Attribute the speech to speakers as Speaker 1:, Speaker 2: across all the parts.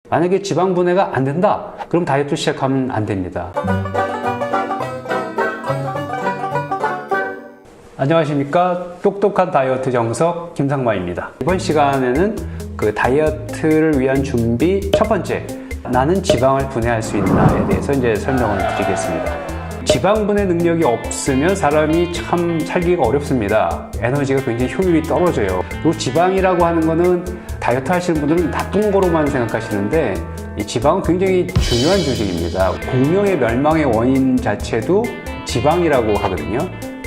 Speaker 1: 만약에 지방 분해가 안 된다, 그럼 다이어트 시작하면 안 됩니다. 안녕하십니까. 똑똑한 다이어트 정석 김상만입니다. 이번 시간에는 그 다이어트를 위한 준비 첫 번째, 나는 지방을 분해할 수 있나에 대해서 이제 설명을 드리겠습니다. 지방 분해 능력이 없으면 사람이 참 살기가 어렵습니다. 에너지가 굉장히 효율이 떨어져요. 그리고 지방이라고 하는 거는 다이어트 하시는 분들은 나쁜 거로만 생각하시는데, 이 지방은 굉장히 중요한 조직입니다. 공룡의 멸망의 원인 자체도 지방이라고 하거든요.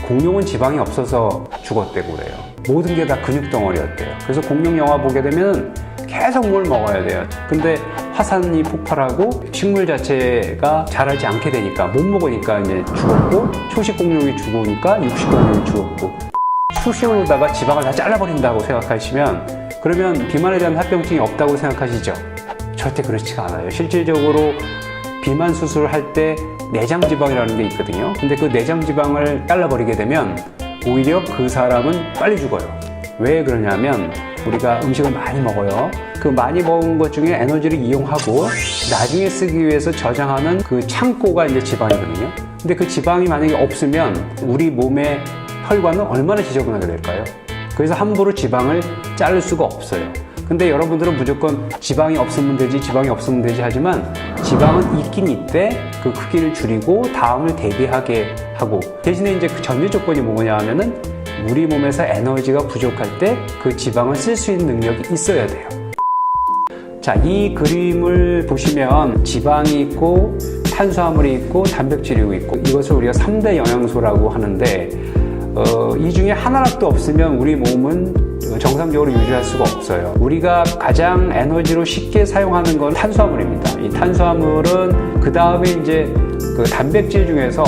Speaker 1: 공룡은 지방이 없어서 죽었대고 그래요. 모든 게 다 근육 덩어리였대요. 그래서 공룡 영화 보게 되면 계속 뭘 먹어야 돼요. 근데 화산이 폭발하고 식물 자체가 자라지 않게 되니까, 못 먹으니까 이제 죽었고, 초식 공룡이 죽으니까 육식 공룡이 죽었고, 수시로다가 지방을 다 잘라버린다고 생각하시면, 그러면 비만에 대한 합병증이 없다고 생각하시죠? 절대 그렇지가 않아요. 실질적으로 비만 수술을 할 때 내장 지방이라는 게 있거든요. 근데 그 내장 지방을 잘라버리게 되면 오히려 그 사람은 빨리 죽어요. 왜 그러냐면, 우리가 음식을 많이 먹어요. 그 많이 먹은 것 중에 에너지를 이용하고 나중에 쓰기 위해서 저장하는 그 창고가 이제 지방이거든요. 근데 그 지방이 만약에 없으면 우리 몸의 혈관은 얼마나 지저분하게 될까요? 그래서 함부로 지방을 자를 수가 없어요. 근데 여러분들은 무조건 지방이 없으면 되지, 지방이 없으면 되지 하지만, 지방은 있긴 있대. 그 크기를 줄이고 다음을 대비하게 하고, 대신에 이제 그 전제 조건이 뭐냐 하면은, 우리 몸에서 에너지가 부족할 때 그 지방을 쓸 수 있는 능력이 있어야 돼요. 자, 이 그림을 보시면 지방이 있고 탄수화물이 있고 단백질이 있고, 이것을 우리가 3대 영양소라고 하는데, 이 중에 하나라도 없으면 우리 몸은 정상적으로 유지할 수가 없어요. 우리가 가장 에너지로 쉽게 사용하는 건 탄수화물입니다. 이 탄수화물은 그 다음에 이제 그 단백질 중에서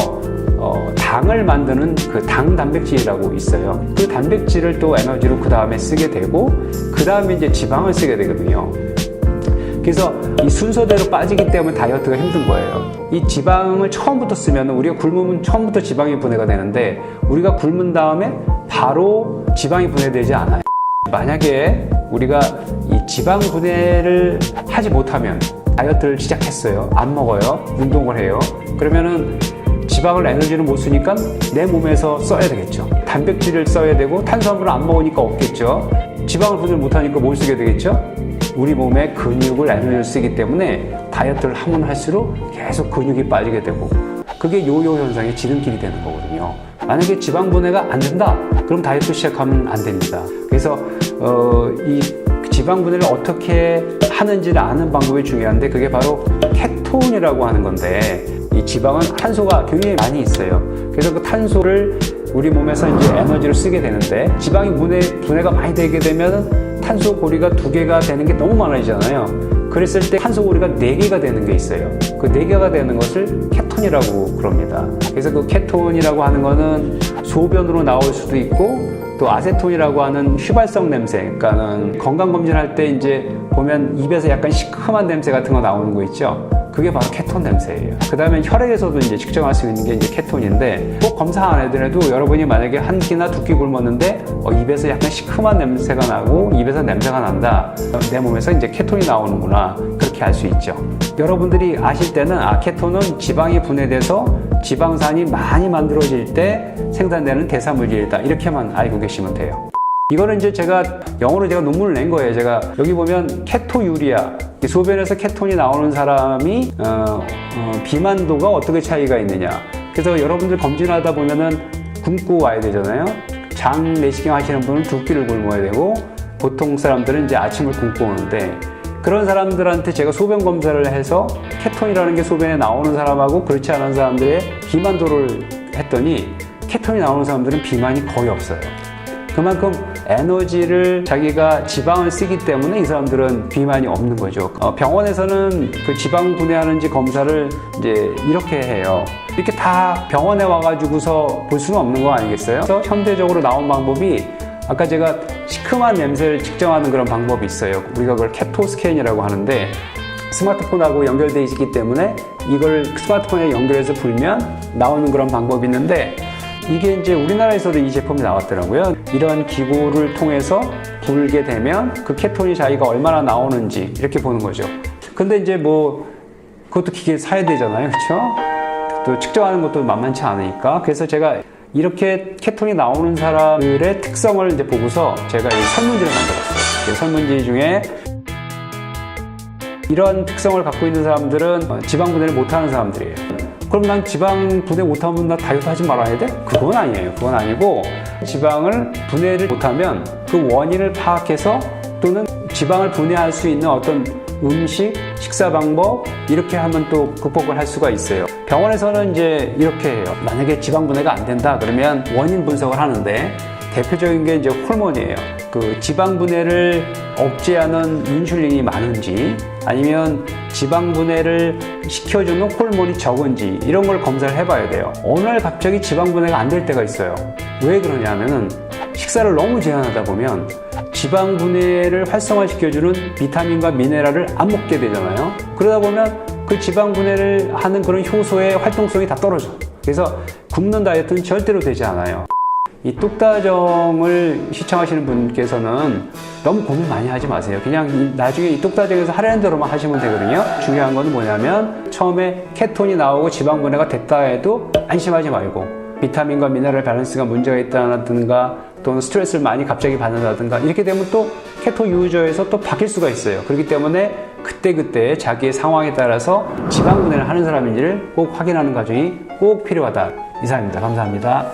Speaker 1: 당을 만드는 그 당 단백질이라고 있어요. 그 단백질을 또 에너지로 그 다음에 쓰게 되고, 그 다음에 이제 지방을 쓰게 되거든요. 그래서 이 순서대로 빠지기 때문에 다이어트가 힘든 거예요. 이 지방을 처음부터 쓰면, 우리가 굶으면 처음부터 지방이 분해가 되는데, 우리가 굶은 다음에 바로 지방이 분해되지 않아요. 만약에 우리가 이 지방 분해를 하지 못하면, 다이어트를 시작했어요. 안 먹어요. 운동을 해요. 그러면은 지방을 에너지를 못 쓰니까 내 몸에서 써야 되겠죠. 단백질을 써야 되고, 탄수화물을 안 먹으니까 없겠죠. 지방을 분해를 못하니까 뭘 쓰게 되겠죠? 우리 몸의 근육을 에너지를 쓰기 때문에 다이어트를 하면 할수록 계속 근육이 빠지게 되고, 그게 요요 현상의 지름길이 되는 거거든요. 만약에 지방 분해가 안 된다, 그럼 다이어트 시작하면 안 됩니다. 그래서 이 지방 분해를 어떻게 하는지를 아는 방법이 중요한데, 그게 바로 케톤이라고 하는 건데, 이 지방은 탄소가 굉장히 많이 있어요. 그래서 그 탄소를 우리 몸에서 이제 에너지를 쓰게 되는데, 지방이 분해가 많이 되게 되면 탄소 고리가 2개가 되는 게 너무 많아지잖아요. 그랬을 때 탄소 고리가 4개가 되는 게 있어요. 그 4개가 되는 것을 케톤이라고 그럽니다. 그래서 그 케톤이라고 하는 거는 소변으로 나올 수도 있고, 또 아세톤이라고 하는 휘발성 냄새, 그러니까는 건강검진할 때 이제 보면 입에서 약간 시큼한 냄새 같은 거 나오는 거 있죠? 그게 바로 케톤 냄새예요. 그 다음에 혈액에서도 이제 측정할 수 있는 게 이제 케톤인데, 꼭 검사 안 해더라도 여러분이 만약에 한 끼나 2끼 굶었는데 입에서 약간 시큼한 냄새가 나고 입에서 냄새가 난다, 내 몸에서 이제 케톤이 나오는구나, 그렇게 알 수 있죠. 여러분들이 아실 때는, 케톤은 지방이 분해돼서 지방산이 많이 만들어질 때 생산되는 대사물질이다, 이렇게만 알고 계시면 돼요. 이거는 이제 영어로 제가 논문을 낸 거예요. 제가 여기 보면 케토유리아, 소변에서 케톤이 나오는 사람이 비만도가 어떻게 차이가 있느냐. 그래서 여러분들 검진하다 보면은 굶고 와야 되잖아요. 장 내시경 하시는 분은 2끼를 굶어야 되고, 보통 사람들은 이제 아침을 굶고 오는데, 그런 사람들한테 제가 소변 검사를 해서 케톤이라는 게 소변에 나오는 사람하고 그렇지 않은 사람들의 비만도를 했더니, 케톤이 나오는 사람들은 비만이 거의 없어요. 그만큼 에너지를 자기가 지방을 쓰기 때문에 이 사람들은 비만이 없는 거죠. 병원에서는 그 지방 분해하는지 검사를 이제 이렇게 해요. 이렇게 다 병원에 와가지고서 볼 수는 없는 거 아니겠어요? 그래서 현대적으로 나온 방법이, 아까 제가 시큼한 냄새를 측정하는 그런 방법이 있어요. 우리가 그걸 케토스캔이라고 하는데, 스마트폰하고 연결되어 있기 때문에 이걸 스마트폰에 연결해서 불면 나오는 그런 방법이 있는데, 이게 이제 우리나라에서도 이 제품이 나왔더라고요. 이런 기구를 통해서 불게 되면 그 케톤이 자기가 얼마나 나오는지 이렇게 보는 거죠. 근데 이제 뭐 그것도 기계 사야 되잖아요, 그렇죠? 또 측정하는 것도 만만치 않으니까. 그래서 제가 이렇게 케톤이 나오는 사람들의 특성을 이제 보고서 제가 이 설문지를 만들었어요. 이 설문지 중에 이런 특성을 갖고 있는 사람들은 지방 분해를 못하는 사람들이에요. 그럼 난 지방 분해 못하면 나 다이어트 하지 말아야 돼? 그건 아니에요. 그건 아니고 지방을 분해를 못하면 그 원인을 파악해서 또는 지방을 분해할 수 있는 어떤 음식, 식사 방법 이렇게 하면 또 극복을 할 수가 있어요. 병원에서는 이제 이렇게 해요. 만약에 지방 분해가 안 된다 그러면 원인 분석을 하는데 대표적인 게 이제 호르몬이에요. 그 지방 분해를 억제하는 인슐린이 많은지 아니면 지방 분해를 시켜주는 호르몬이 적은지 이런 걸 검사를 해봐야 돼요. 어느 날 갑자기 지방 분해가 안 될 때가 있어요. 왜 그러냐면은 식사를 너무 제한하다 보면 지방 분해를 활성화시켜주는 비타민과 미네랄을 안 먹게 되잖아요. 그러다 보면 그 지방 분해를 하는 그런 효소의 활동성이 다 떨어져. 그래서 굶는 다이어트는 절대로 되지 않아요. 이 뚝다정을 시청하시는 분께서는 너무 고민 많이 하지 마세요. 그냥 나중에 이 뚝다정에서 하라는 대로만 하시면 되거든요. 중요한 건 뭐냐면 처음에 케톤이 나오고 지방 분해가 됐다 해도 안심하지 말고 비타민과 미네랄 밸런스가 문제가 있다든가 또는 스트레스를 많이 갑자기 받는다든가 이렇게 되면 또 케토 유저에서 또 바뀔 수가 있어요. 그렇기 때문에 그때그때 자기의 상황에 따라서 지방 분해를 하는 사람인지를 꼭 확인하는 과정이 꼭 필요하다. 이상입니다. 감사합니다.